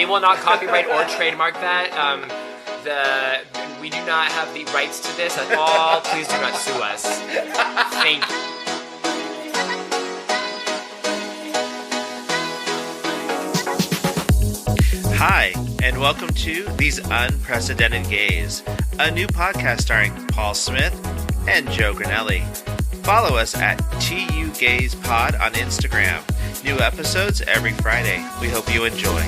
We will not copyright or trademark that. We do not have the rights to this at all. Please do not sue us. Thank you. Hi, and welcome to These Unprecedented Gays, a new podcast starring Paul Smith and Joe Granelli. Follow us at tugayspod on Instagram. New episodes every Friday. We hope you enjoy.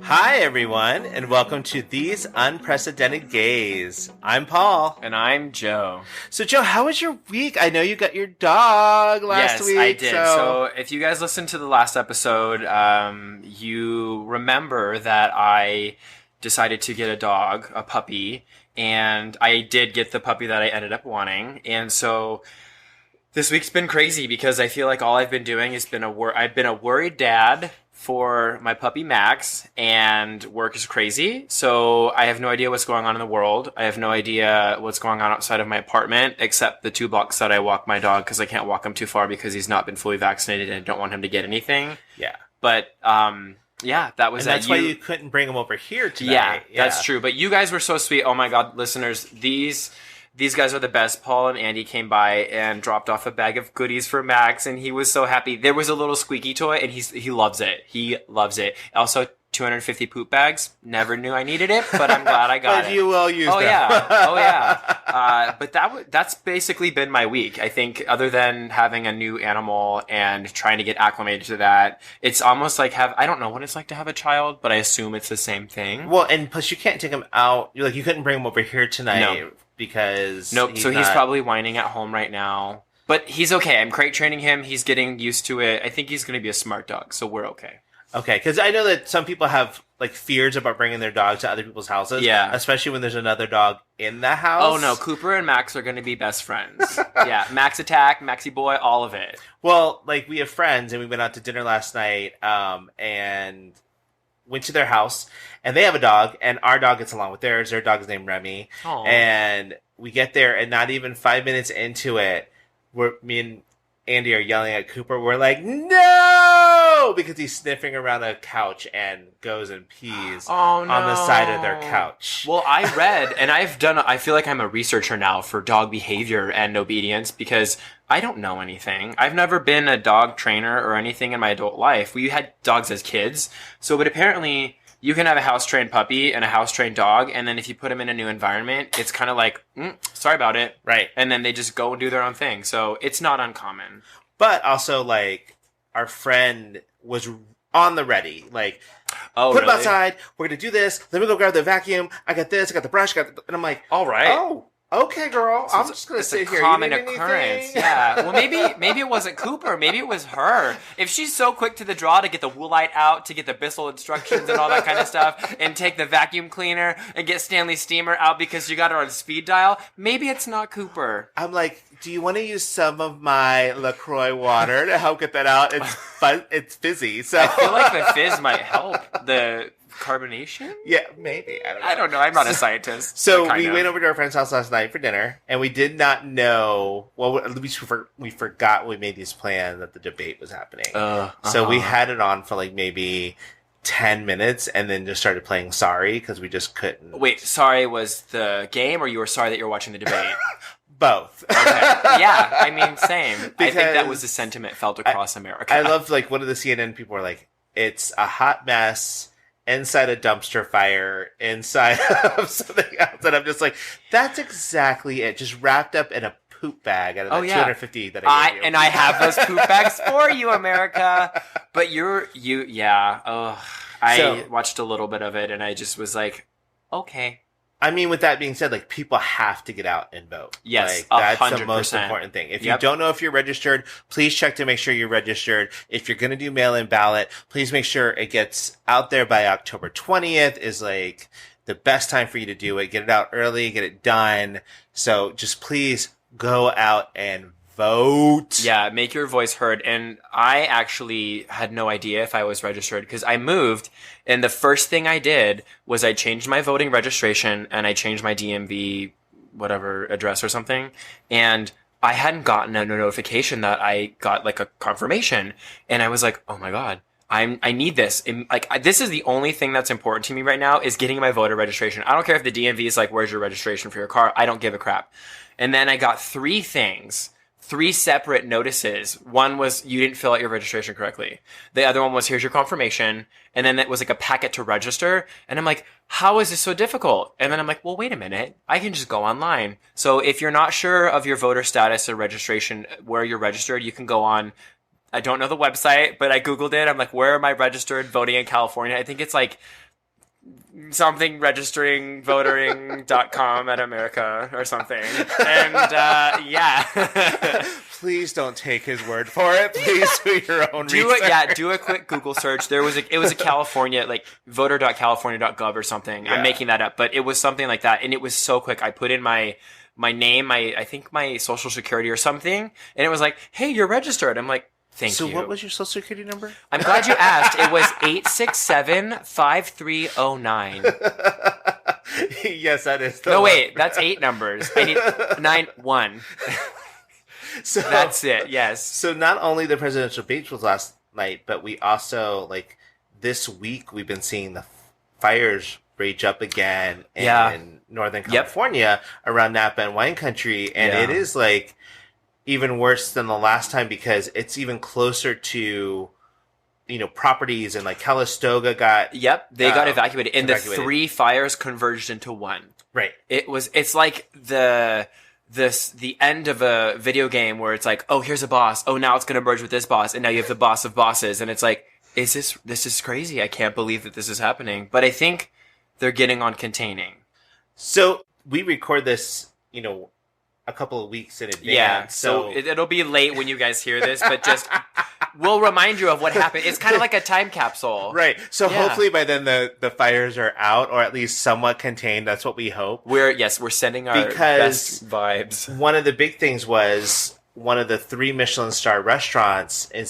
Hi, everyone, and welcome to These Unprecedented Gays. I'm Paul. And I'm Joe. So, Joe, how was your week? I know you got your dog last week. Yes, I did. So, if you guys listened to the last episode, you remember that I decided to get a dog, a puppy, and I did get the puppy that I ended up wanting. And so this week's been crazy because I feel like all I've been doing has been I've been a worried dad for my puppy Max, and work is crazy. So I have no idea what's going on in the world. I have no idea what's going on outside of my apartment, except the 2 blocks that I walk my dog, because I can't walk him too far because he's not been fully vaccinated and I don't want him to get anything. Yeah. But, yeah, that was and that's why you couldn't bring him over here tonight. Yeah, that's true. But you guys were so sweet. Oh my God, listeners, these guys are the best. Paul and Andy came by and dropped off a bag of goodies for Max, and he was so happy. There was a little squeaky toy, and he loves it. He loves it. Also, 250 poop bags. Never knew I needed it, but I'm glad I got it. But you will use them. Yeah. But that's basically been my week. I think other than having a new animal and trying to get acclimated to that, it's almost like I don't know what it's like to have a child, but I assume it's the same thing. Well, and plus you can't take him out. You couldn't bring him over here tonight. No. Because he's probably whining at home right now. But he's okay. I'm crate training him. He's getting used to it. I think he's going to be a smart dog, so we're okay. Okay, because I know that some people have fears about bringing their dog to other people's houses. Yeah. Especially when there's another dog in the house. Oh, no. Cooper and Max are going to be best friends. Yeah. Max Attack, Maxie Boy, all of it. Well, we have friends, and we went out to dinner last night, and went to their house, and they have a dog, and our dog gets along with theirs. Their dog is named Remy. Aww. And we get there, and not even 5 minutes into it, me and Andy are yelling at Cooper. We're like, no! Because he's sniffing around a couch and goes and pees on the side of their couch. Well, I read, and I feel like I'm a researcher now for dog behavior and obedience because I don't know anything. I've never been a dog trainer or anything in my adult life. We had dogs as kids. But apparently you can have a house-trained puppy and a house-trained dog, and then if you put them in a new environment, it's kind of like, sorry about it. Right. And then they just go and do their own thing. So it's not uncommon. But also, our friend was on the ready. Put him outside. We're going to do this. Let me go grab the vacuum. I got this. I got the brush. And I'm like, all right. Oh, okay, girl. So I'm just going to sit here. Common occurrence. Yeah. Well, maybe it wasn't Cooper. Maybe it was her. If she's so quick to the draw to get the woolite out, to get the Bissell instructions and all that kind of stuff, and take the vacuum cleaner and get Stanley Steamer out because you got her on speed dial, maybe it's not Cooper. I'm like, do you want to use some of my LaCroix water to help get that out? It's fizzy. So I feel like the fizz might help the carbonation? Yeah, maybe. I don't know. I'm not a scientist. So we went over to our friend's house last night for dinner, and we did not know. Well, at least we forgot when we made these plans that the debate was happening. So we had it on for maybe 10 minutes, and then just started playing Sorry because we just couldn't. Wait, Sorry was the game, or you were sorry that you were watching the debate? Both. Okay. Yeah, I mean, same. Because I think that was the sentiment felt across America. I love one of the CNN people were like, it's a hot mess inside a dumpster fire, inside of something else. And I'm just like, that's exactly it. Just wrapped up in a poop bag out of the 250 that I gave you. And I have those poop bags for you, America. But I watched a little bit of it, and I just was like, okay. I mean, with that being said, people have to get out and vote. Yes, that's 100%. the most important thing. If you don't know if you're registered, please check to make sure you're registered. If you're going to do mail-in ballot, please make sure it gets out there by October 20th is the best time for you to do it. Get it out early, get it done. So just please go out and vote. Yeah, make your voice heard. And I actually had no idea if I was registered because I moved, and the first thing I did was I changed my voting registration and I changed my DMV whatever address or something, and I hadn't gotten a notification that I got like a confirmation, and I was like, oh my god, I need this. This is the only thing that's important to me right now is getting my voter registration. I don't care if the DMV is like, where's your registration for your car? I don't give a crap. And then I got 3 separate notices. One was you didn't fill out your registration correctly. The other one was here's your confirmation. And then it was like a packet to register. And I'm like, how is this so difficult? And then I'm like, well, wait a minute. I can just go online. So if you're not sure of your voter status or registration, where you're registered, you can go on. I don't know the website, but I Googled it. I'm like, where am I registered voting in California? I think it's like something registering voting.com at America or something. And yeah. Please don't take his word for it. Please do your own research. Do a quick Google search. It was a California, like voter.california.gov or something. Yeah. I'm making that up, but it was something like that. And it was so quick. I put in my name, I think my social security or something. And it was like, hey, you're registered. I'm like, thank you. So what was your social security number? I'm glad you asked. It was 867-5309. Yes, that is the No, one. wait, that's 8 numbers. I need 91. So that's it. Yes. So not only the presidential debate was last night, but we also this week we've been seeing the fires rage up again in Northern California around Napa and wine country, and it is even worse than the last time because it's even closer to properties, and Calistoga got got evacuated, and the 3 fires converged into one. Right. It's like the end of a video game where it's like, oh, here's a boss. Oh, now it's going to merge with this boss. And now you have the boss of bosses. And it's like, this is crazy. I can't believe that this is happening. But I think they're getting on containing. So we record this, a couple of weeks in advance. Yeah. So it'll be late when you guys hear this, but just we'll remind you of what happened. It's kind of like a time capsule. Right. So hopefully by then the fires are out, or at least somewhat contained. That's what we hope. We're sending our best vibes. One of the big things was one of the 3 Michelin star restaurants in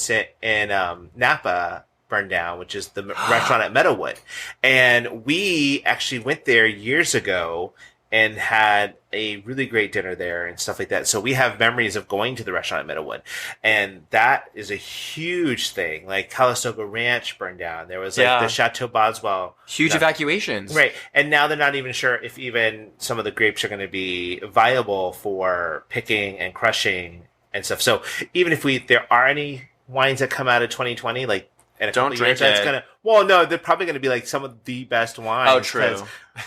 Napa burned down, which is the restaurant at Meadowood. And we actually went there years ago and had a really great dinner there and stuff like that. So we have memories of going to the restaurant at Meadowood. And that is a huge thing. Calistoga Ranch burned down. There was the Chateau Boswell. Huge evacuations. Right. And now they're not even sure if even some of the grapes are going to be viable for picking and crushing and stuff. So even if there are any wines that come out of 2020, in a don't couple drink years, it. they're probably going to be some of the best wines. Oh, true.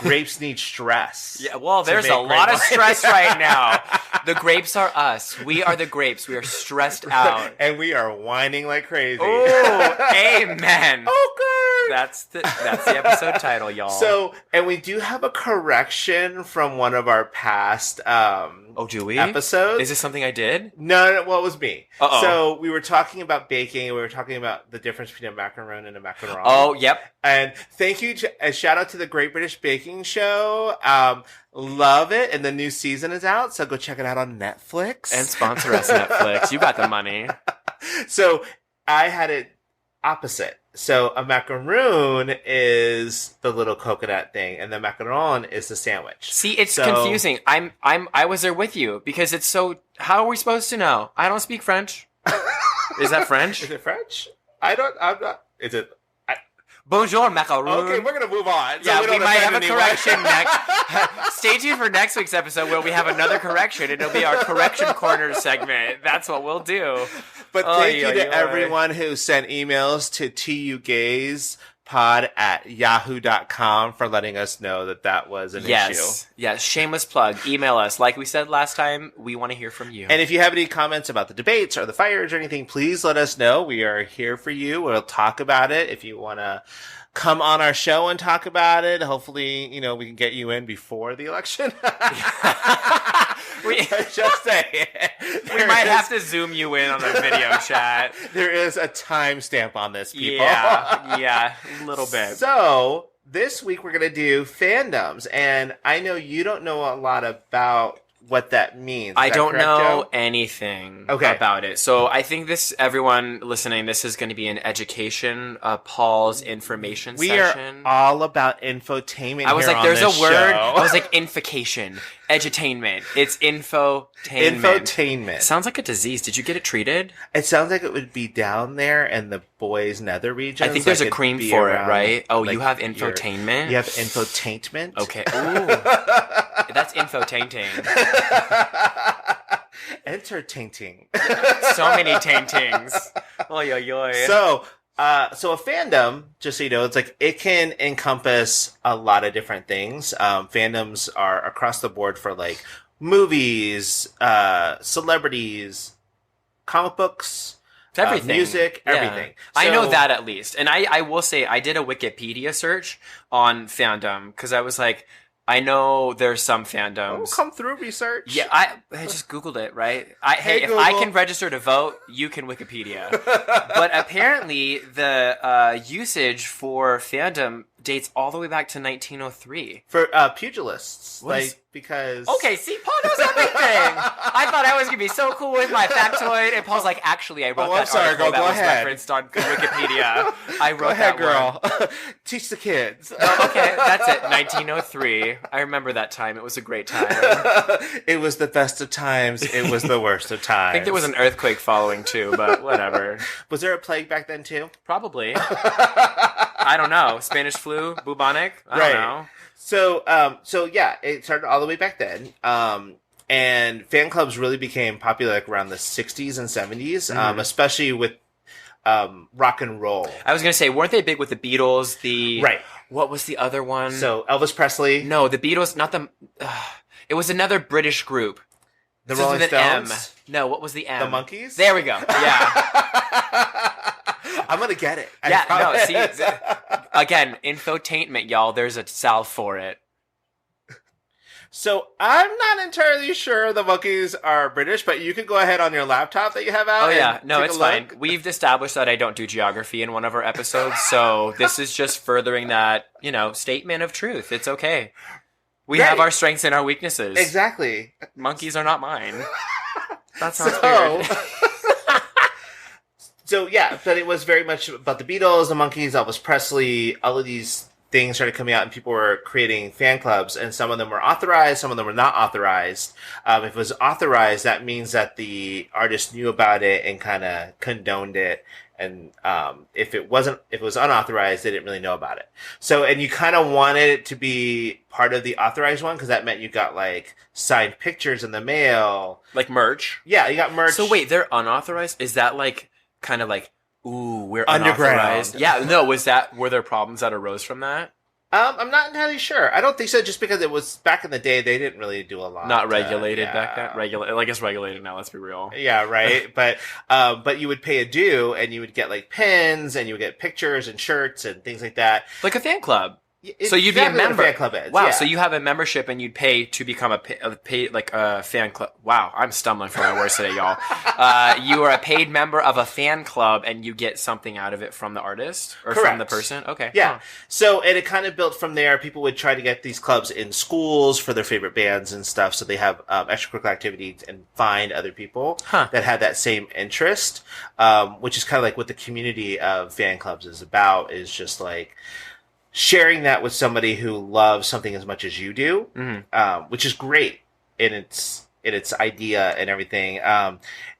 Grapes need stress. Yeah, well, there's a lot of stress right now. The grapes are us. We are the grapes. We are stressed out. And we are whining like crazy. Oh, amen. Okay. That's the episode title, y'all. So, and we do have a correction from one of our past do we? episodes. Is this something I did? No, well, it was me. Uh-oh. So we were talking about baking, and we were talking about the difference between a macaron and a macaron. Oh, yep. And thank you, and shout out to the Great British Baking Show. Love it, and the new season is out, so go check it out on Netflix. And sponsor us, Netflix. You got the money. So I had it opposite. So a macaroon is the little coconut thing, and the macaron is the sandwich. See, it's confusing. I was there with you because it's so. How are we supposed to know? I don't speak French. Is that French? Is it French? I'm not. Is it? Bonjour, macaron. Okay, we're gonna move on. Yeah, we might have a correction next. Stay tuned for next week's episode where we have another correction. It'll be our correction corner segment. That's what we'll do. But thank you to everyone who sent emails to tugayspod@yahoo.com for letting us know that was an issue. Yes, shameless plug. Email us. Like we said last time, we want to hear from you. And if you have any comments about the debates or the fires or anything, please let us know. We are here for you. We'll talk about it. If you want to come on our show and talk about it, hopefully, we can get you in before the election. Just say we might have to zoom you in on a video chat. There is a timestamp on this, people. Yeah, a little bit. So this week we're going to do fandoms, and I know you don't know a lot about what that means. I don't correct, know Joe? anything about it. So I think everyone listening, this is going to be an education, Paul's information session. We are all about infotainment. I was here like, there's a word. show. I was like, infication, edutainment. It's infotainment. Infotainment. Sounds like a disease. Did you get it treated? It sounds like it would be down there in the boys' nether regions. I think there's a cream for it, right? Oh, you have infotainment? You have infotainment? Okay. Ooh. That's infotainting. Entertaining. So many taintings. Oy, oy, oy. So a fandom, just so you know, it's like it can encompass a lot of different things. Fandoms are across the board for like movies, celebrities, comic books, everything. Music, everything. So, I know that at least. And I will say, I did a Wikipedia search on fandom because I was like, I know there's some fandoms. Oh, come through research. Yeah, I just Googled it, right? Hey, if Google. I can register to vote, you can Wikipedia. But apparently, the usage for fandom dates all the way back to 1903. For pugilists. Because... Okay, see, Paul knows everything! I thought I was going to be so cool with my factoid, and Paul's like, actually, I wrote that article that was referenced on Wikipedia. I wrote that girl. Teach the kids. Okay, that's it. 1903. I remember that time. It was a great time. It was the best of times. It was the worst of times. I think there was an earthquake following, too, but whatever. Was there a plague back then, too? Probably. I don't know. Spanish flu? Bubonic? I don't know. So yeah, it started all the way back then. And fan clubs really became popular like around the 60s and 70s, especially with rock and roll. I was going to say, weren't they big with the Beatles? Right. What was the other one? So Elvis Presley. No, the Beatles, not the... it was another British group. The Rolling Stones? M. No, what was the M? The Monkees? There we go. Yeah. I'm going to get it. See, again, infotainment, y'all. There's a salve for it. So I'm not entirely sure the Monkees are British, but you can go ahead on your laptop that you have out. Oh yeah, no, it's fine. We've established that I don't do geography in one of our episodes, so this is just furthering that, statement of truth. It's okay. We have our strengths and our weaknesses. Exactly. Monkeys are not mine. That sounds weird. So yeah, but it was very much about the Beatles, the Monkees, Elvis Presley. All of these things started coming out, and people were creating fan clubs, and some of them were authorized, some of them were not authorized. If it was authorized, that means that the artist knew about it and kind of condoned it. And if it was unauthorized, they didn't really know about it. So, and you kind of wanted it to be part of the authorized one because that meant you got like signed pictures in the mail, like merch. Yeah, you got merch. So wait, they're unauthorized? Is that like kind of like, ooh, we're underground? Unauthorized? Yeah, no. Were there problems that arose from that? I'm not entirely sure. I don't think so. Just because it was back in the day, they didn't really do a lot. Not regulated back then. I guess regulated now. Let's be real. Yeah, right. But you would pay a due, and you would get like pins, and you would get pictures and shirts and things like that, like a fan club. So you'd be a member. Fan club is. Wow. Yeah. So you have a membership, and you'd pay to become a fan club. Wow. I'm stumbling for my words today, y'all. You are a paid member of a fan club, and you get something out of it from the artist or from the person. Okay. Yeah. Huh. So, and it kind of built from there. People would try to get these clubs in schools for their favorite bands and stuff. So they have extracurricular activities and find other people that had that same interest, which is kind of like what the community of fan clubs is about. Is just like sharing that with somebody who loves something as much as you do, which is great in its idea and everything.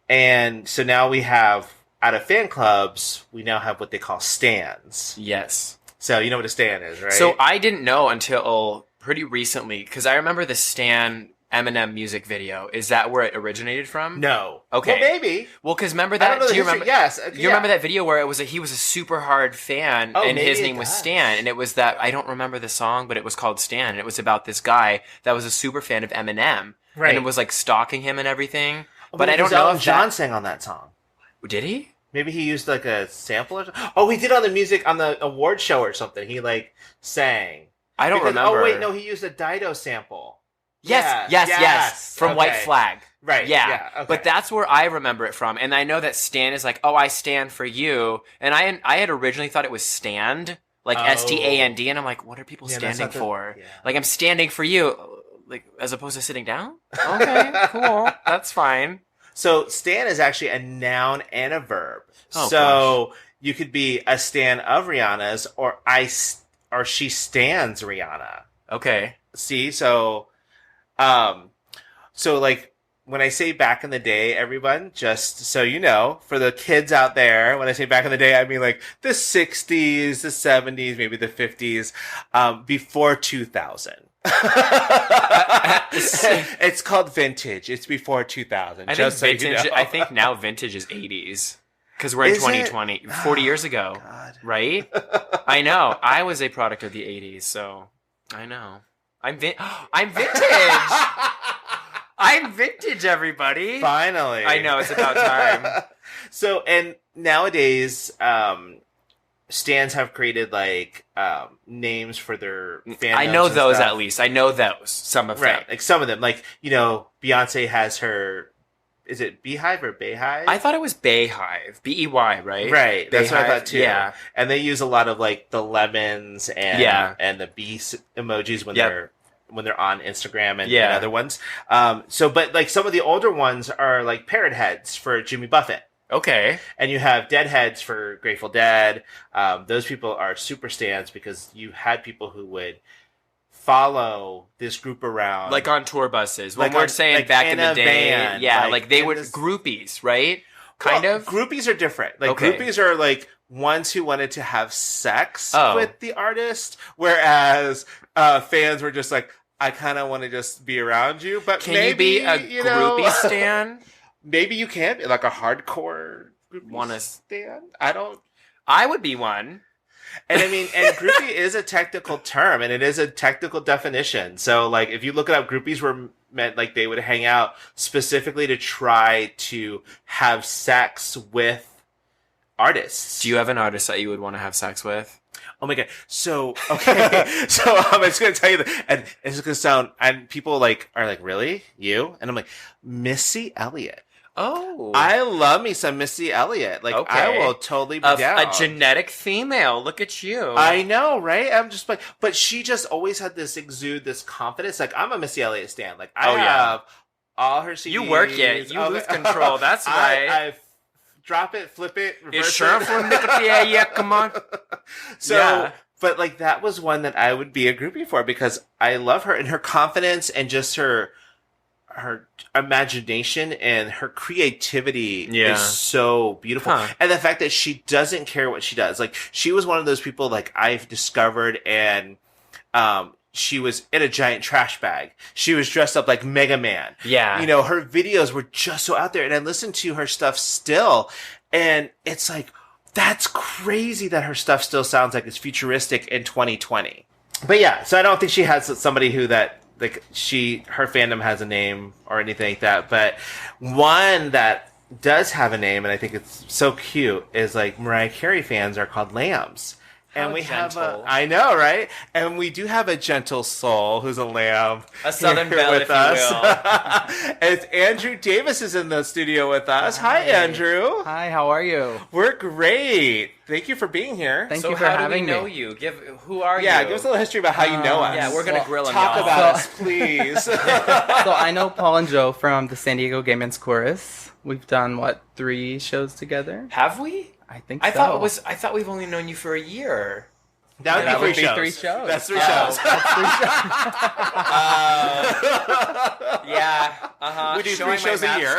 And so now we have, out of fan clubs, we now have what they call stans. Yes. So you know what a stan is, right? So I didn't know until pretty recently, because I remember the Stan Eminem music video. Is that where it originated from? No. Okay. Well, maybe. Well, because remember that? Do you remember? Yes. You remember that video where he was a super hard fan, and his name was Stan, and it was that, I don't remember the song, but it was called Stan, and it was about this guy that was a super fan of Eminem, right? And it was like stalking him and everything. But I don't know if John sang on that song. Did he? Maybe he used like a sample or something. Oh, he did on the award show or something. He like sang. I don't remember. Oh wait, no, he used a Dido sample. Yes. From White Flag. Right. Yeah. Okay. But that's where I remember it from. And I know that Stan is like, oh, I stand for you. And I had originally thought it was stand, like STAND. And I'm like, what are people standing for? Yeah. Like, I'm standing for you. like as opposed to sitting down? Okay, cool. That's fine. So stan is actually a noun and a verb. Oh, so you could be a stan of Rihanna's, or she stans Rihanna. Okay. See, so like when I say back in the day, everyone, just so you know, for the kids out there, when I say back in the day, I mean like the 60s, the 70s, maybe the 50s, before 2000. It's called vintage. It's before 2000. I think vintage. You know. I think now vintage is 80s because we're in 2020. 40 years ago, God. Right? I know. I was a product of the 80s, so I know. I'm vintage. I'm vintage, everybody. Finally. I know, it's about time. So, and nowadays, stans have created, like, names for their fandoms. I know those, at least. I know those. Some of them. Right, like some of them. Like, you know, Beyonce has her... Is it Beehive or Bayhive? I thought it was Bayhive. B-E-Y, right? Right. That's what I thought, too. Yeah. And they use a lot of, like, the lemons and the bee emojis when they're on Instagram and other ones. But like some of the older ones are like Parrotheads for Jimmy Buffett. Okay. And you have Deadheads for Grateful Dead. Those people are super stans because you had people who would follow this group around. Like on tour buses. When we're saying back in the day. Van, yeah, like they would groupies, right? Kind of? Groupies are different. Like groupies are like ones who wanted to have sex with the artist, whereas fans were just like, I kind of want to just be around you, but can maybe you be a groupie stan? Maybe you can be like a hardcore groupie stan. I would be one. And I mean, and groupie is a technical term, and it is a technical definition. So, like, if you look it up, groupies were meant like they would hang out specifically to try to have sex with artists. Do you have an artist that you would want to have sex with? Oh my God. So, okay. So, I'm just going to tell you that, and it's just going to sound, and people like, are like, really? You? And I'm like, Missy Elliott. Oh. I love me some Missy Elliott. Like, I will totally be down. A genetic female. Look at you. I know, right? I'm just like, but she just always had this this confidence. Like, I'm a Missy Elliott stan. Like, I have all her CDs. You work it. You lose control. That's right. I drop it, flip it, reverse it. Sure from yeah, come on. So, but like that was one that I would be a groupie for because I love her and her confidence and just her imagination and her creativity is so beautiful. And the fact that she doesn't care what she does. Like she was one of those people like I've discovered and she was in a giant trash bag. She was dressed up like Mega Man. Yeah. You know, her videos were just so out there. And I listen to her stuff still. And it's like, that's crazy that her stuff still sounds like it's futuristic in 2020. But yeah, so I don't think she has somebody who that, like, her fandom has a name or anything like that. But one that does have a name, and I think it's so cute, is like Mariah Carey fans are called lambs. And we gentle. I know, right? And we do have a gentle soul who's a lamb. A Southern Belle, if you will. It's Andrew Davis is in the studio with us. Hi, Andrew. Hi, how are you? We're great. Thank you for being here. Thank you for having me. So how do we know you? Who are you? Yeah, give us a little history about how you know us. Yeah, we're going to grill him, Talk about us, please. So I know Paul and Joe from the San Diego Gay Men's Chorus. We've done, 3 shows together? Have we? I think I thought we've only known you for a year. That would be 3 shows. That's 3 shows. That's 3 shows. Yeah. We do 3 shows a year.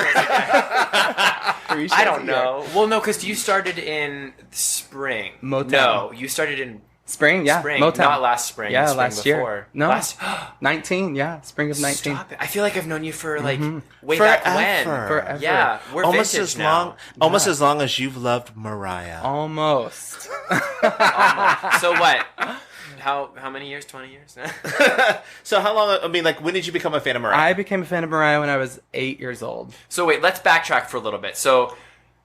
3 shows I don't know. Well, no, because you started in spring. Motown. No, you started in spring. Yeah, spring. Motown. Not last spring. Yeah, spring last before. year. No, 19. Yeah, spring of 19. Stop it! I feel like I've known you for way Forever. back when. Forever. Yeah, we're almost vintage as now. long. Almost as long as you've loved Mariah. Almost. So what? How many years? 20 years? So how long? I mean, like, when did you become a fan of Mariah? I became a fan of Mariah when I was 8 years old. So wait, let's backtrack for a little bit. So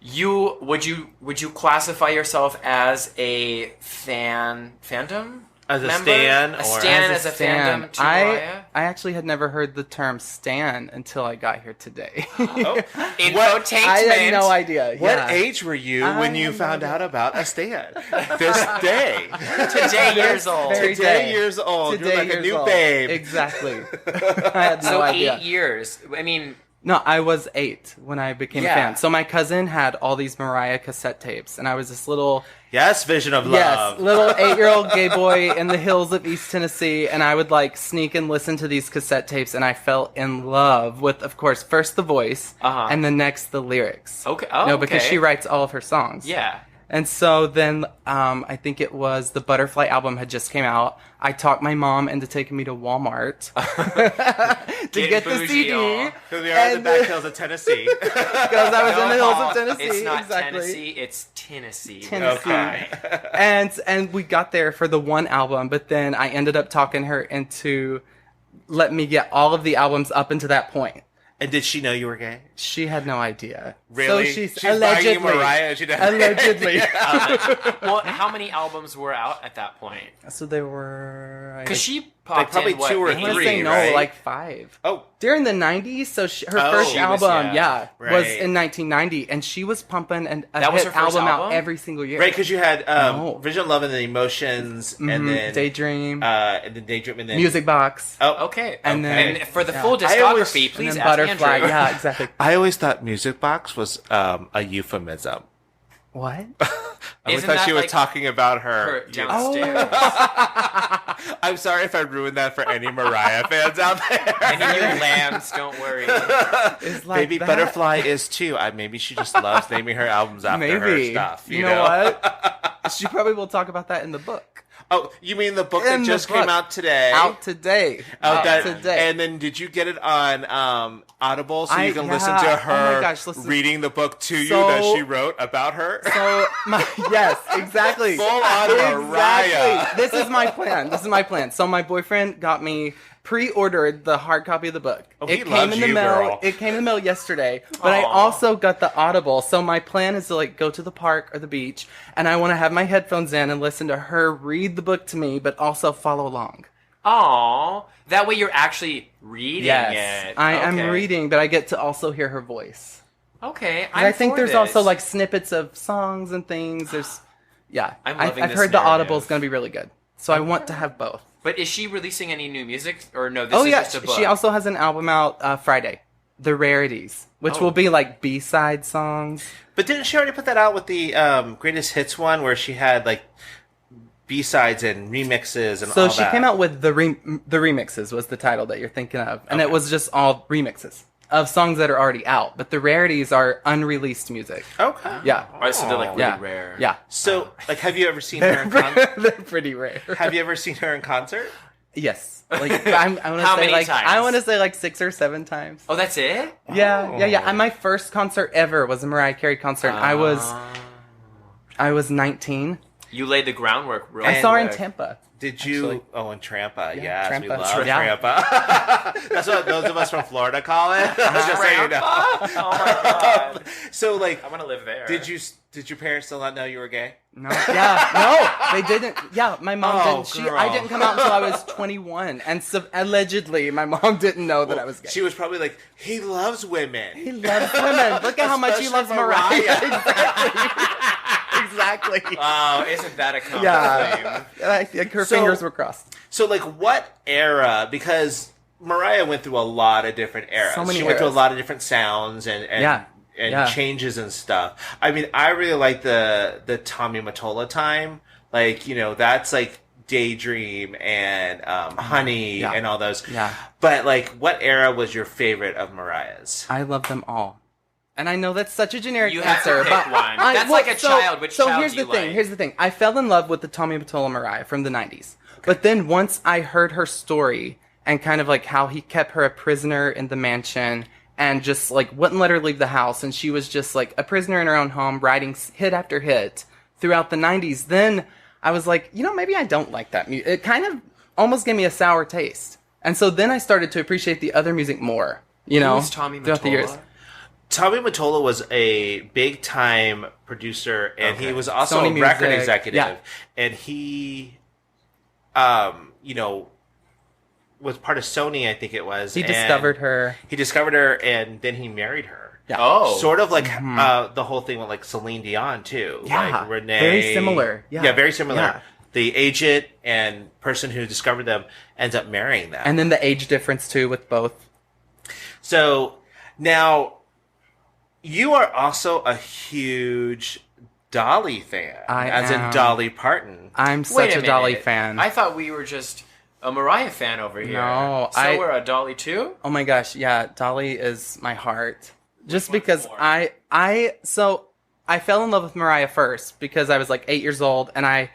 would you classify yourself as a fandom? As a member? stan? A Or stan as a fandom to Mariah? I actually had never heard the term stan until I got here today. Infotainment. I had no idea. What yeah. age were you when you found out about a stan? This day. Today years old. Very Today day. years old. Today You're like a years new old. babe. Exactly. I had no So idea. 8 years. I mean, No, I was 8 when I became a Yeah. fan. So my cousin had all these Mariah cassette tapes, and I was this little, Yes, vision of love. little 8-year-old gay boy in the hills of East Tennessee, and I would like sneak and listen to these cassette tapes, and I fell in love with, of course, first the voice, and then next the lyrics. Okay. Oh, No, because okay. she writes all of her songs. yeah. And so then, I think it was the Butterfly album had just came out. I talked my mom into taking me to Walmart to Getting get the bougie, CD. y'all. Because we are in the And- back hills of Tennessee. Because I was in the hills Paul, of Tennessee. It's not exactly. Tennessee, it's Tennessee. Tennessee. Okay. And we got there for the one album, but then I ended up talking her into letting me get all of the albums up until that point. And did she know you were gay? She had no idea. Really? So she's buying allegedly. you Mariah and she doesn't- Allegedly. Well, how many albums were out at that point? So there were. Because she popped probably in, what, 2 or maybe? I want to 3, say no, right? like 5. Oh, During the 90s, so her Oh, first she was- album, yeah. was Right. in 1990, and she was pumping a That was hit her first album out album? every single year. right, because you had No. Vision of Love and the Emotions, and Mhm, then Daydream, and then Daydream, and then Music Box, Oh, Okay. And And then- for the yeah. full I always- discography, and please then ask Butterfly. Andrew. Yeah, exactly. I always thought Music Box was a euphemism. What? I always Isn't thought that she was like talking about Her her. downstairs. I'm sorry if I ruined that for any Mariah fans out there. Any of you lambs, don't worry. It's like Maybe that. Butterfly is too. Maybe she just loves naming her albums after her Maybe. stuff. You know what? She probably will talk about that in the book. Oh, you mean the book In that the just book. came out today? Out today. Oh, Out that, today. And then did you get it on Audible so you can listen yeah. to Oh her my gosh, listen. reading the book to you So- that she wrote about her? So yes, exactly. Full on Mariah. This is my plan. So my boyfriend got me pre-ordered the hard copy of the book. Oh, he it loves came in the you, mail. girl. It came in the mail yesterday. But I Aw. also got the Audible. So my plan is to like go to the park or the beach, and I want to have my headphones in and listen to her read the book to me, but also follow along. Aw. That way you're actually reading it. I am Okay. reading, but I get to also hear her voice. Okay. I think for there's this. also like snippets of songs and things. There's, yeah. I'm loving I've this heard the narrative. Audible is going to be really good, so I want to have both. But is she releasing any new music? Or no, this Oh is yeah, just a book? she also has an album out Friday, The Rarities, which Oh. will be like B-side songs. But didn't she already put that out with the greatest hits one where she had like B-sides and remixes and So all she that? came out with the remixes was the title that you're thinking of, and it was just all remixes of songs that are already out. But the Rarities are unreleased music. Okay. Yeah, Oh, so they're like really yeah, rare. yeah. So, like, have you ever seen her in concert? They're pretty rare. Have you ever seen her in concert? Yes, like I want to How say many like times? I want to say like 6 or 7 times. Oh, that's it? Yeah. And my first concert ever was a Mariah Carey concert. And I was 19. You laid the groundwork real I saw her in quick. Tampa. Did you? Actually. Oh, in Trampa. Yeah, Yes, we Trampa. love Yeah. Trampa. That's what those of us from Florida call it. Just so you know. Oh my god. So, like, I want to live there. did your parents still not know you were gay? No. Yeah. No, they didn't. Yeah, my mom Oh, didn't. girl. I didn't come out until I was 21, and so allegedly my mom didn't know that I was gay. She was probably like, he loves women. He loves women. Look at how much he loves Especially Mariah. Exactly. Oh, isn't that a compliment? Yeah. I think her So- fingers were crossed. So, like, what era? Because Mariah went through a lot of different eras. So many she went through a eras. lot of different sounds and Yeah. Yeah. changes and stuff. I mean, I really like the Tommy Mottola time. Like, you know, that's like Daydream and Honey Yeah. and all those. Yeah. But, like, what era was your favorite of Mariah's? I love them all. And I know that's such a generic You have to answer, pick but one. That's like a child. Which so child here's do you the thing. like? Here's the thing. I fell in love with the Tommy Mottola Mariah from the 90s. But then once I heard her story and kind of like how he kept her a prisoner in the mansion and just like wouldn't let her leave the house, and she was just like a prisoner in her own home writing hit after hit throughout the 90s, then I was like, you know, maybe I don't like that music. It kind of almost gave me a sour taste. And so then I started to appreciate the other music more, you know, Who's Tommy throughout the years. Mottola? Tommy Mottola was a big time producer, and he was also Sony a record Music. executive. Yeah. And he you know, was part of Sony, I think it was. He discovered her. He discovered her, and then he married her. Yeah. Oh. Sort of like the whole thing with like Celine Dion too. Yeah. Like Renee. Very similar. Yeah, very similar. Yeah. The agent and person who discovered them ends up marrying them. And then the age difference too with both. So now you are also a huge Dolly fan. As in Dolly Parton. I'm Wait such a a Dolly minute. fan. I thought we were just a Mariah fan over here. No, so we're a Dolly too? Oh my gosh, yeah, Dolly is my heart. Just because more? I fell in love with Mariah first because I was like 8 years old, and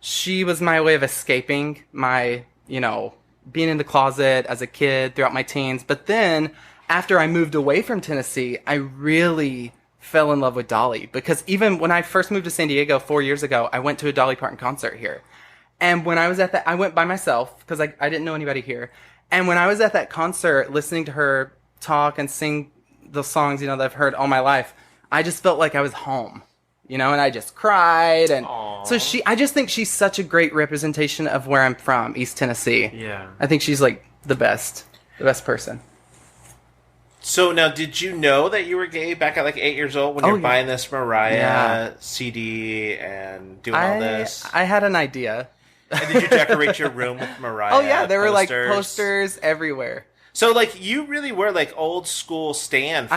she was my way of escaping my, being in the closet as a kid throughout my teens. But then after I moved away from Tennessee, I really fell in love with Dolly, because even when I first moved to San Diego 4 years ago, I went to a Dolly Parton concert here. And when I was at that, I went by myself because I didn't know anybody here. And when I was at that concert, listening to her talk and sing the songs, that I've heard all my life, I just felt like I was home, and I just cried. And so I just think she's such a great representation of where I'm from, East Tennessee. Yeah. I think she's like the best person. So now, did you know that you were gay back at like 8 years old when you're buying this Mariah CD and doing all this? I had an idea. And did you decorate your room with Mariah? Oh yeah, there were like posters? posters everywhere. So like you really were like old school stan for...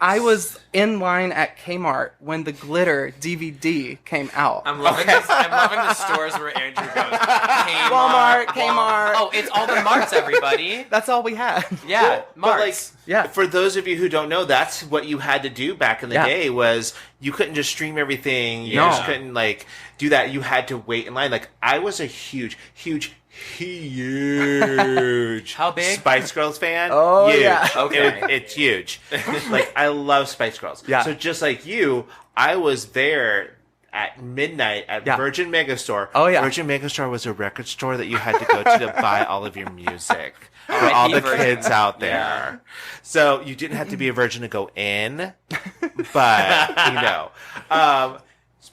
I was in line at Kmart when the Glitter DVD came out. I'm loving this. I'm loving the stores where Andrew goes. Kmart. Oh, it's all the marts, everybody. That's all we had. Yeah, But marts. for those of you who don't know, that's what you had to do back in the day. Was you couldn't just stream everything. You just couldn't like do that. You had to wait in line. Like I was a huge How big? Spice Girls fan. Oh, huge. yeah. Okay. It's huge. Like I love Spice Girls. Yeah. So just like you, I was there at midnight at Virgin Megastore. Oh yeah. Virgin Megastore was a record store that you had to go to buy all of your music for all the kids out there. Yeah. So you didn't have to be a virgin to go in, but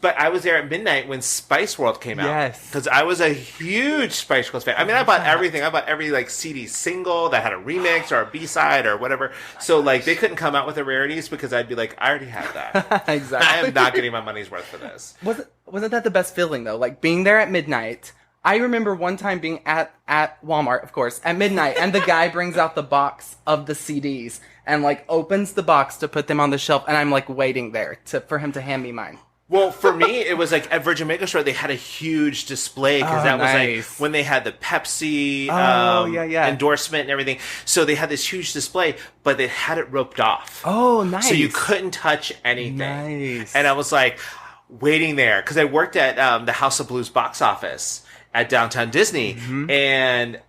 but I was there at midnight when Spice World came out. Yes. Because I was a huge Spice Girls fan. I mean, I bought everything. I bought every like CD single that had a remix or a B-side or whatever. So like they couldn't come out with the rarities because I'd be like, I already have that. Exactly. I am not getting my money's worth for this. Wasn't that the best feeling though? Like being there at midnight. I remember one time being at Walmart, of course, at midnight, and the guy brings out the box of the CDs and like opens the box to put them on the shelf, and I'm like waiting there for him to hand me mine. Well, for me, it was like at Virgin Megastore, they had a huge display because that was like when they had the Pepsi endorsement and everything. So they had this huge display, but they had it roped off. Oh, nice. So you couldn't touch anything. Nice. And I was like waiting there because I worked at the House of Blues box office at Downtown Disney. And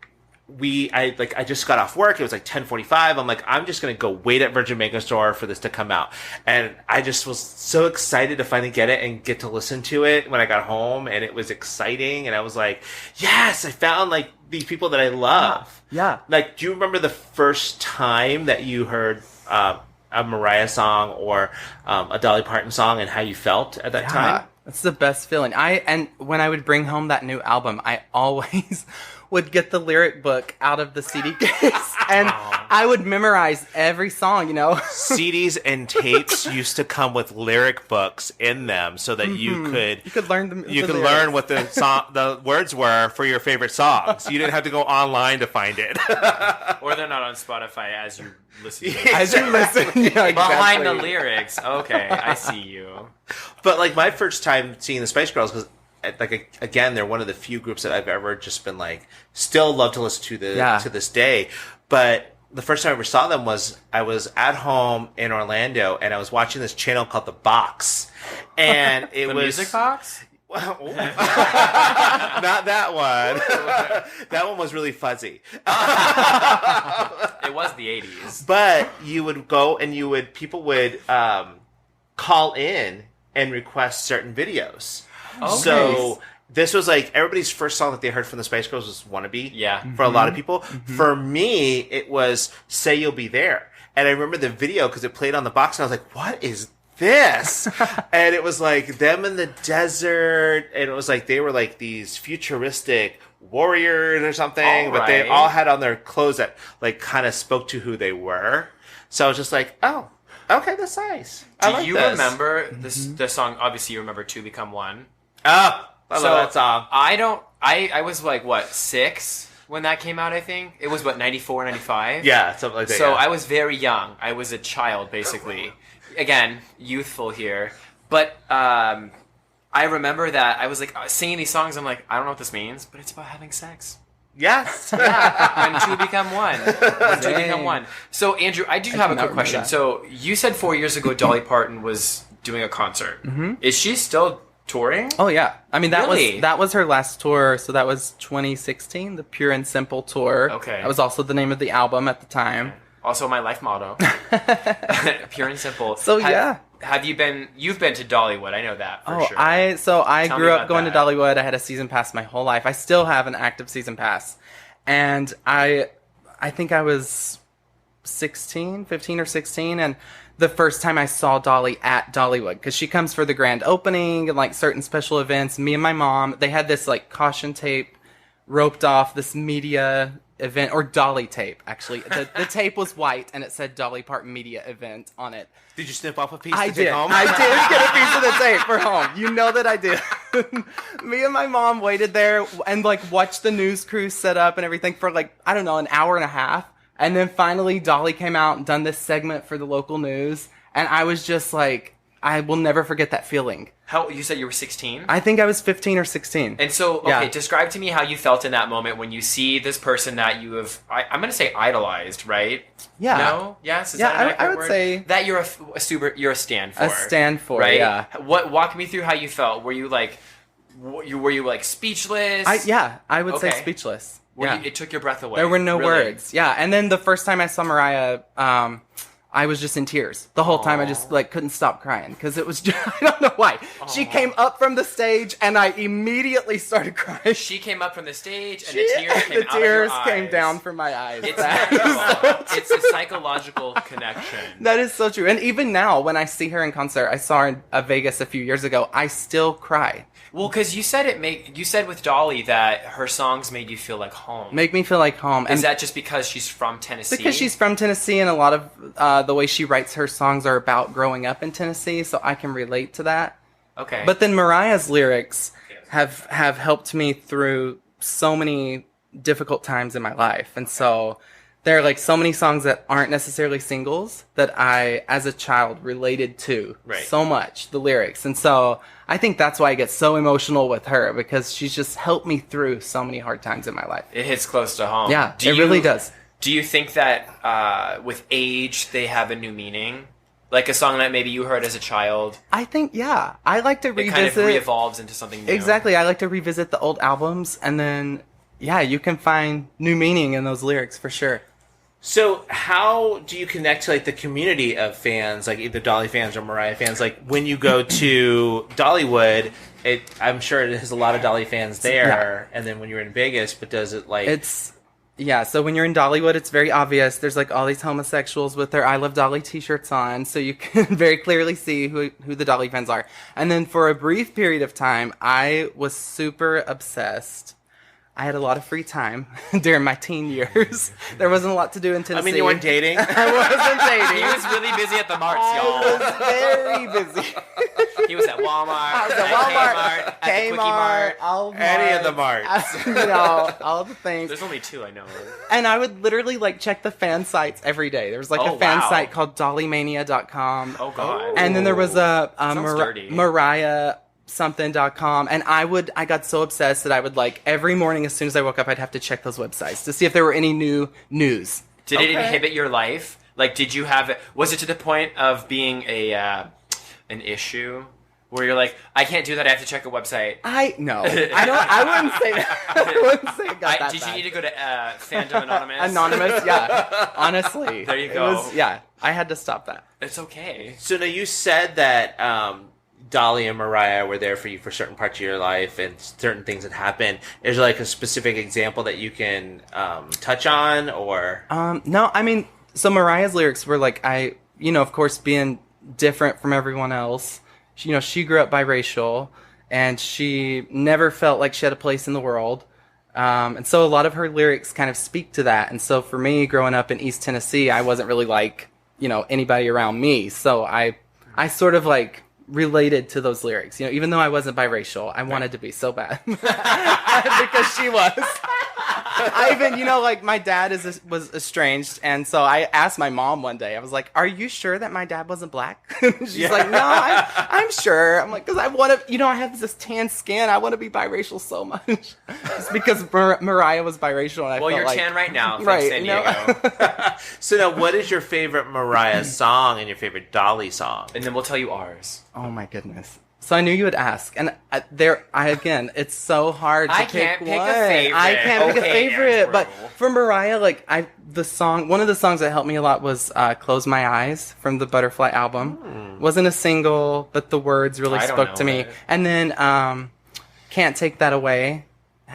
I just got off work. It was like 10:45. I'm like, I'm just going to go wait at Virgin Megastore for this to come out. And I just was so excited to finally get it and get to listen to it when I got home. And it was exciting. And I was like, yes, I found like these people that I love. Yeah. Like, do you remember the first time that you heard a Mariah song or a Dolly Parton song and how you felt at that time? That's the best feeling. And when I would bring home that new album, I always would get the lyric book out of the CD case, and I would memorize every song, CDs and tapes used to come with lyric books in them so that you could learn learn what the words were for your favorite songs. You didn't have to go online to find it. Or they're not on Spotify as you listen to As you listen. Yeah, behind the lyrics. Okay, I see you. But like my first time seeing the Spice Girls, because like again, they're one of the few groups that I've ever just been like still love to listen to to this day. But the first time I ever saw them was I was at home in Orlando and I was watching this channel called The Box, and it The was Music Box. Not that one. That one was really fuzzy. It was the 80s. But you would go and people would call in and request certain videos. Okay. So this was like everybody's first song that they heard from the Spice Girls was Wannabe. Yeah. For a lot of people. For me, it was Say You'll Be There. And I remember the video because it played on the box and I was like, what is this? And it was like them in the desert, and it was like they were like these futuristic warriors or something, but they all had on their clothes that like kind of spoke to who they were. So I was just like, oh, okay, that's nice. Do you remember the song? Obviously, you remember "Two Become One." Oh, I love that song. I was like, what, 6 when that came out, I think? It was, what, 94, 95? Yeah, something like that. So yeah. I was very young. I was a child, basically. Again, youthful here. But I remember that I was like singing these songs. I'm like, I don't know what this means, but it's about having sex. Yes. Yeah, when two become one. When two become one. So, Andrew, I do have a quick question. So, you said 4 years ago Dolly Parton was doing a concert. Mm-hmm. Is she still touring? Oh, yeah. I mean, Really? that was her last tour. So that was 2016, the Pure and Simple tour. Okay. That was also the name of the album at the time. Also my life motto. Pure and simple. So, yeah. Have you been... You've been to Dollywood. I know that for sure. I Tell grew me up about going that. to Dollywood. I had a season pass my whole life. I still have an active season pass. And I think I was 15 or 16. And the first time I saw Dolly at Dollywood, because she comes for the grand opening and like certain special events. Me and my mom, they had this like caution tape roped off, this media event, or Dolly tape, actually. The tape was white and it said Dolly Parton Media Event on it. Did you snip off a piece I to take did. home? I did get a piece of the tape for home. You know that I did. Me and my mom waited there and like watched the news crew set up and everything for like, I don't know, an hour and a half. And then finally Dolly came out and done this segment for the local news. And I was just like, I will never forget that feeling. How you said you were 16? I think I was 15 or 16. And so, okay, describe to me how you felt in that moment when you see this person that you have, I'm going to say idolized, right? Yeah. No? Yes? Is Yeah, that an I accurate would word? say... That you're a stand for. A stand for, right? yeah. Walk me through how you felt. Were you like speechless? I would say Okay. speechless. It took your breath away. There were no Really? words. Yeah, and then the first time I saw Mariah, I was just in tears. The whole time I just like couldn't stop crying because it was just, I don't know why. She came up from the stage and I immediately started crying. She came up from the stage and the tears came out of your tears eyes. came down from my eyes. It's That magical. is It's a psychological connection. That is so true. And even now, when I see her in concert, I saw her in Vegas a few years ago, I still cry. Well, because you said you said with Dolly that her songs made you feel like home. Make me feel like home. Is that just because she's from Tennessee? Because she's from Tennessee, and a lot of the way she writes her songs are about growing up in Tennessee, so I can relate to that. Okay. But then Mariah's lyrics have helped me through so many difficult times in my life. And so there are like so many songs that aren't necessarily singles that I, as a child, related to so much, the lyrics. And so I think that's why I get so emotional with her, because she's just helped me through so many hard times in my life. It hits close to home. Yeah, it really does. Do you think that with age they have a new meaning? Like a song that maybe you heard as a child? I think, yeah. I like to revisit. It kind of re-evolves into something new. Exactly. I like to revisit the old albums, and then, yeah, you can find new meaning in those lyrics for sure. So how do you connect to like the community of fans, like either Dolly fans or Mariah fans? Like when you go to Dollywood, I'm sure it has a lot of Dolly fans there, and then when you're in Vegas, but does it like... Yeah, so when you're in Dollywood, it's very obvious. There's like all these homosexuals with their I Love Dolly t-shirts on, so you can very clearly see who the Dolly fans are. And then for a brief period of time, I was super obsessed. I had a lot of free time during my teen years. There wasn't a lot to do in Tennessee. I mean, you weren't dating? I wasn't dating. He was really busy at the marts, y'all. I was very busy. He was at Walmart, I was at Walmart, at the Quickie Mart. Walmart, Any of the marts. All the things. There's only 2 I know of. And I would literally like check the fan sites every day. There was like a fan site called dollymania.com. Oh, God. And then there was a dirty. Mariah something.com, and I got so obsessed that I would like every morning as soon as I woke up I'd have to check those websites to see if there were any new news. Did it inhibit your life? Like, did you have it? Was it to the point of being an issue where you're like, I can't do that, I have to check a website? No. I wouldn't say that. I wouldn't say it got that Did bad. you need to go to Fandom Anonymous? Anonymous, yeah. Honestly. There you go. I had to stop that. It's okay. So now you said that Dolly and Mariah were there for you for certain parts of your life and certain things that happened. Is there like a specific example that you can touch on, or? No, I mean, so Mariah's lyrics were like, of course, being different from everyone else. She grew up biracial, and she never felt like she had a place in the world. And so a lot of her lyrics kind of speak to that. And so for me, growing up in East Tennessee, I wasn't really like, anybody around me. So I sort of like related to those lyrics. Even though I wasn't biracial, I wanted to be so bad because she was. I even, like my dad was estranged, and so I asked my mom one day. I was like, "Are you sure that my dad wasn't black?" She's like, "No, I'm sure." I'm like, "Because I want to, I have this tan skin. I want to be biracial so much." It's because Mariah was biracial, and I felt you're like, tan right now, right? San Diego. So now, what is your favorite Mariah song and your favorite Dolly song? And then we'll tell you ours. Oh my goodness. So I knew you would ask, and again, it's so hard to I can't pick a one. favorite. I can't pick a Okay, favorite, Andrew. but for Mariah, one of the songs that helped me a lot was "Close My Eyes" from the Butterfly album. Wasn't a single, but the words really spoke to me. it. And then "Can't Take That Away,"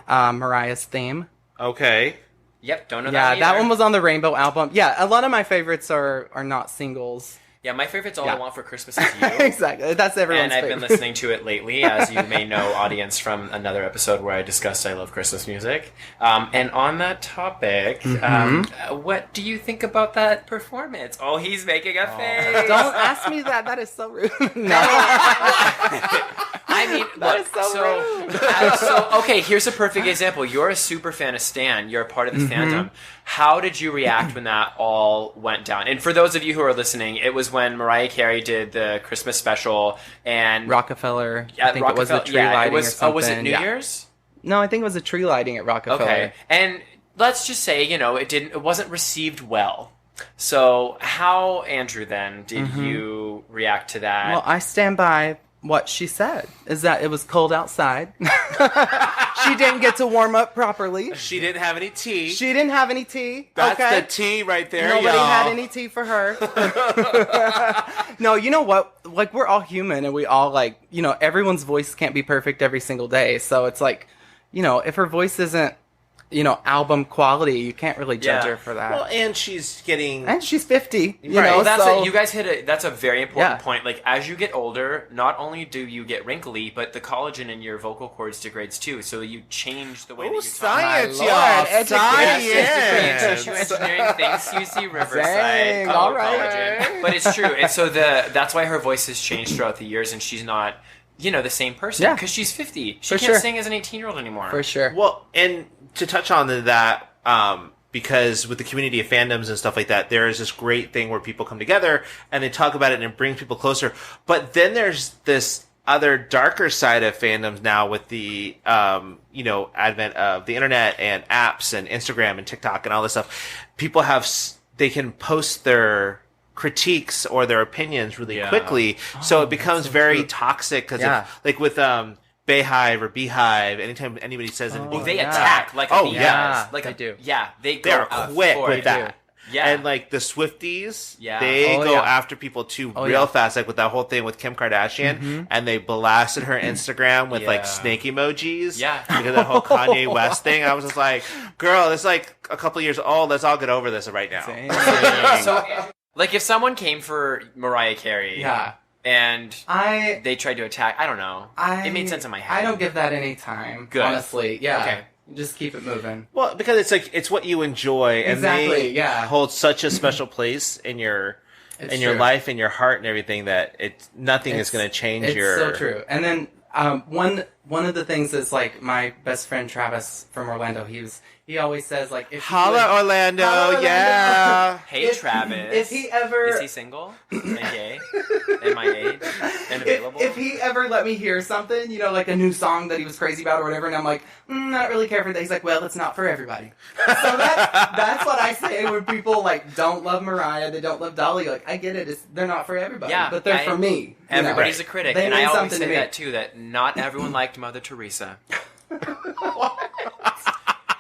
Mariah's theme. Okay. Yep, don't know Yeah, that that either. one was on the Rainbow album. Yeah, a lot of my favorites are not singles. Yeah, my favorite's All Yeah. I Want for Christmas Is You. Exactly, that's everyone's And I've favorite. been listening to it lately, as you may know, audience, from another episode where I discussed I love Christmas music. And on that topic, what do you think about that performance? Oh, he's making a face. Don't ask me that. That is so rude. No. I mean, That look, is so rude. so okay, here's a perfect example. You're a super fan of Stan. You're a part of the fandom. How did you react when that all went down? And for those of you who are listening, it was when Mariah Carey did the Christmas special and Rockefeller. Yeah, I think it was a tree lighting or something. Oh, was it New Yeah. Year's? No, I think it was a tree lighting at Rockefeller. Okay, and let's just say it wasn't received well. So how, Andrew, then did you react to that? Well, I stand by what she said, is that it was cold outside. She didn't get to warm up properly. She didn't have any tea. She didn't have any tea. That's okay? the tea right there, Nobody y'all. had any tea for her. No, you know what? Like, we're all human, and we all, everyone's voice can't be perfect every single day. So it's like, if her voice isn't, album quality, you can't really judge Yeah. her for that. Well, and she's getting... And she's 50, you Right. know, Well, that's so... you guys that's a very important Yeah. point. Like, as you get older, not only do you get wrinkly, but the collagen in your vocal cords degrades too. So you change the way that you talk. science, My y'all. Lord, education. Yes, Science. tissue engineering. Thanks, UC Riverside. Dang, College all right. Collagen. But it's true, and so that's why her voice has changed throughout the years, and she's not, the same person Yeah. because she's 50. She For can't sure. sing as an 18-year-old anymore. For sure. Well, and to touch on that, because with the community of fandoms and stuff like that, there is this great thing where people come together and they talk about it and it brings people closer. But then there's this other darker side of fandoms now with the, advent of the internet and apps and Instagram and TikTok and all this stuff. People they can post their critiques or their opinions really Yeah. quickly. So it becomes very toxic because Yeah. like with, Bayhive or Beehive, anytime anybody says anything. Oh, they Yeah. attack like a Oh, bee yeah. does. Like They do. Yeah, they go They're quick for with it. that. Yeah. And like the Swifties, Yeah. they Oh, go yeah. after people too Oh, real yeah. fast, like with that whole thing with Kim Kardashian, and they blasted her Instagram with Yeah. like snake emojis. Yeah. Because of that whole Kanye West thing. I was just like, girl, it's like a couple years old. Let's all get over this right now. Dang. So, like, if someone came for Mariah Carey, Yeah. and I they tried to attack, I don't know. It made sense in my head. I don't give that any time. Good. Honestly. Yeah. Okay. Just keep it moving. Well, because it's like, it's what you enjoy. And Exactly, they yeah. hold such a special place in your... It's in your true. life, in your heart, and everything that nothing is It's- going to change It's your. so true. And then one of the things is like my best friend Travis from Orlando. He always says like if you Holla, would- Orlando! Holla, Orlando. Yeah. Hey, If- Travis. if he ever- Is he single? And gay? And my age? And available? If he ever let me hear something, like a new song that he was crazy about or whatever, and I'm like, not really care for that. He's like, well, it's not for everybody. So that's what I say when people like don't love Mariah, they don't love Dolly. Like, I get it, they're not for everybody, Yeah, but they're for me. Everybody's a critic. They And I mean always something say to me. that too, that not everyone liked Mother Teresa.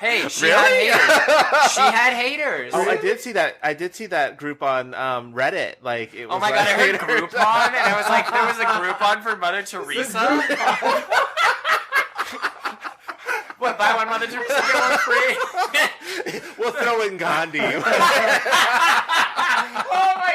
Hey, she had haters. She had haters. Oh, I did see that. I did see that group on Reddit. Like, it was Oh my god, I heard haters. Groupon, and I was like, there was a Groupon for Mother Teresa? What, buy one Mother Teresa, get one free? We'll throw in Gandhi. Oh my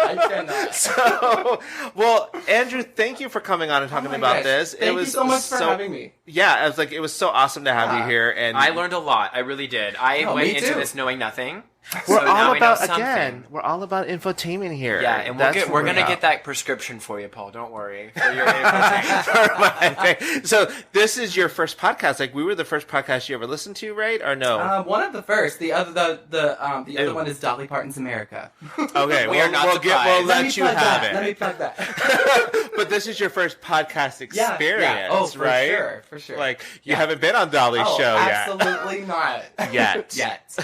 god. I cannot. So, well, Andrew, thank you for coming on and talking about gosh. this. Thank you so much for having me. Yeah, I was like, it was so awesome to have you here. And I learned a lot. I really did. I went me into too. this knowing nothing. we're So now all we know about something. again. We're all about infotainment here. Yeah, and That's we're what gonna about. get that prescription for you, Paul. Don't worry. For your infotainment. So this is your first podcast. Like, we were the first podcast you ever listened to, right? Or no? One of the first. The other, the other Ew. one is Dolly Parton's America. Okay, We are not we'll surprised. let you have Let me it. plug that. But this is your first podcast Yeah, experience, yeah. Oh, for right? sure, for sure. Like, you Yeah. haven't been on Dolly's Oh, show absolutely not. Yet. Yet.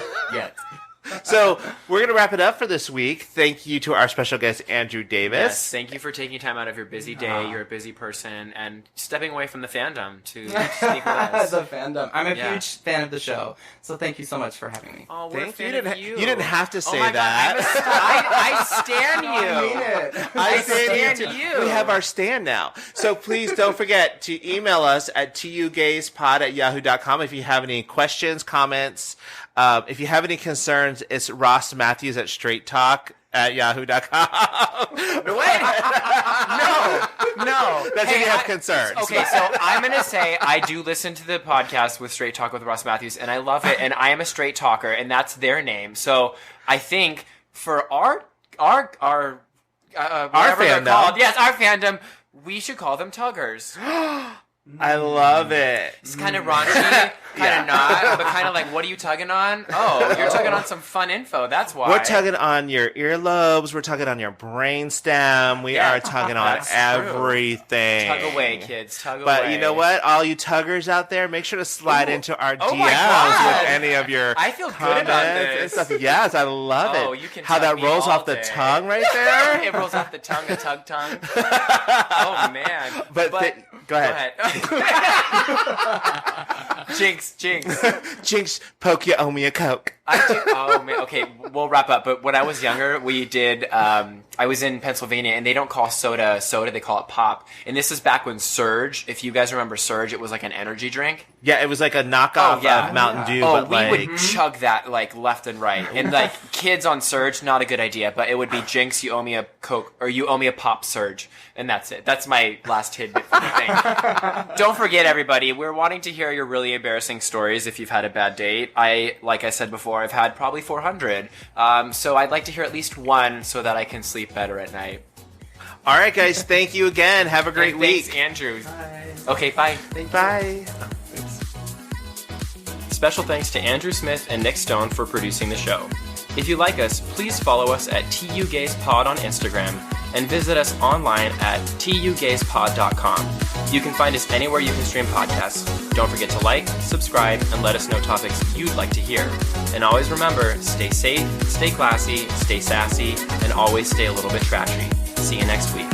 So we're going to wrap it up for this week. Thank you to our special guest, Andrew Davis. Yes, thank you for taking time out of your busy day. You're a busy person and stepping away from the fandom to speak with us. The fandom. I'm a Yeah. huge fan of the show, so thank you so much for having me. Oh, we're a Thank you. fan of you. You didn't have to say oh my that. God, I stand you. I mean it. I stand stand you. We have our stand now. So please don't forget to email us at tugayspod@yahoo.com if you have any questions, comments. If you have any concerns, it's Ross Matthews at straighttalk@yahoo.com. Wait. No. That's if you have concerns. Okay, so I'm going to say I do listen to the podcast with Straight Talk with Ross Matthews, and I love it, and I am a straight talker, and that's their name. So I think for our whatever they're fandom. called, yes, our fandom, we should call them tuggers. I love it. It's kind of raunchy, kind of not, but kind of like, what are you tugging on? Oh, you're tugging on some fun info. That's why. We're tugging on your earlobes. We're tugging on your brainstem. We Yeah, are tugging on that's true. everything. Tug away, kids. Tug away. But you know what? All you tuggers out there, make sure to slide into our Oh DMs my God. with any of your I feel good comments about and this. stuff. Yes, I love Oh, it. you can How tug that me rolls all off the day. tongue right there. It rolls off the tongue, a tug tongue. Oh, man. But go ahead. Jinx. Jinx, poke, you owe me a Coke. Oh, man. Okay, we'll wrap up. But when I was younger, we did, I was in Pennsylvania, and they don't call soda, they call it pop. And this is back when Surge, if you guys remember Surge, it was like an energy drink. Yeah, it was like a knockoff of Mountain Dew. Oh, but we like, would chug that like left and right. And like kids on Surge, not a good idea, but it would be Jinx, you owe me a Coke, or you owe me a Pop Surge. And that's it. That's my last tidbit for the thing. Don't forget, everybody, we're wanting to hear your really embarrassing stories if you've had a bad date. Like I said before, I've had probably 400. So I'd like to hear at least one so that I can sleep better at night. all right, guys, thank you again. Have a great And week. Thanks, Andrew. Bye. Okay, bye. Bye. Special thanks to Andrew Smith and Nick Stone for producing the show. If you like us, please follow us at tugayspod on Instagram and visit us online at tugayspod.com. You can find us anywhere you can stream podcasts. Don't forget to like, subscribe, and let us know topics you'd like to hear. And always remember, stay safe, stay classy, stay sassy, and always stay a little bit trashy. See you next week.